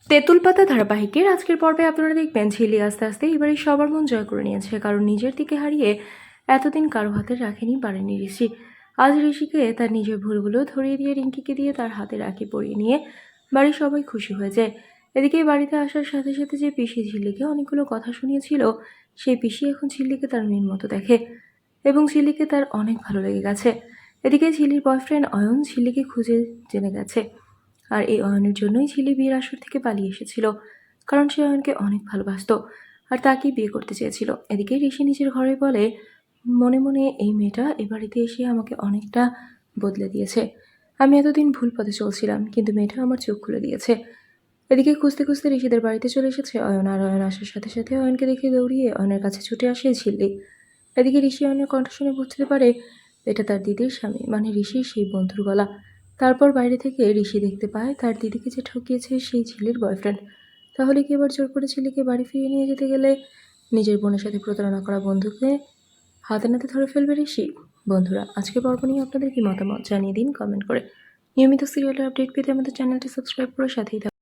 তেঁতুল পাতা ধারাবাহিকের আজকের পর্বে আপনারা দেখবেন ঝিলি আস্তে আস্তে এবারে সবার মন জয় করে নিয়েছে, কারণ নিজের দিকে হারিয়ে এতদিন কারো হাতে রাখেনি পারেনি ঋষি। আজ ঋষিকে তার নিজের ভুলগুলো ধরিয়ে দিয়ে রিঙ্কিকে দিয়ে তার হাতে রাখি পরিয়ে নিয়ে বাড়ির সবাই খুশি হয়ে যায়। এদিকে বাড়িতে আসার সাথে সাথে যে পিসি ঝিল্লিকে অনেকগুলো কথা শুনিয়েছিল, সেই পিসি এখন ঝিল্লিকে তার মেয়ের মতো দেখে এবং ঝিল্লিকে তার অনেক ভালো লেগে গেছে। এদিকে ঝিল্লির বয়ফ্রেন্ড অয়ন ঝিল্লিকে খুঁজে জেনে গেছে, আর এই অয়নের জন্যই ঝিলি বিয়ের আসর থেকে পালিয়ে এসেছিল, কারণ সে অয়নকে অনেক ভালোবাসতো আর তাকেই বিয়ে করতে চেয়েছিল। এদিকে ঋষি নিজের ঘরে বলে, মনে মনে এই মেয়েটা এ বাড়িতে এসে আমাকে অনেকটা বদলে দিয়েছে। আমি এতদিন ভুল পথে চলছিলাম, কিন্তু মেয়েটা আমার চোখ খুলে দিয়েছে। এদিকে খুঁজতে খুঁজতে ঋষিদের বাড়িতে চলে এসেছে অয়ন, আর অয়ন আসার সাথে সাথে অয়নকে দেখে দৌড়িয়ে অয়নের কাছে ছুটে আসে ঝিল্লি। এদিকে ঋষি অয়নের কণ্ঠ শুনে বুঝতে পারে এটা তার দিদির স্বামী, মানে ঋষির সেই বন্ধুর গলা। তারপর বাইরে থেকে ঋষি দেখতে পায় তার দিদিকে যে ঠকিয়েছে সেই ঝিলির বয়ফ্রেন্ড। তাহলে কি এবার জোর করে ঝিলিকে বাড়ি ফিরিয়ে নিয়ে যেতে গেলে নিজের বোনের সাথে প্রতারণা করা বন্ধুকে হাতে নাতে ধরে ফেলবে ঋষি? বন্ধুরা, আজকে পর্ব নিয়ে আপনাদের কি মতামত জানিয়ে দিন কমেন্ট করে। নিয়মিত সিরিয়ালের আপডেট পেতে আমাদের চ্যানেলটি সাবস্ক্রাইব করে সাথেই থাকুন।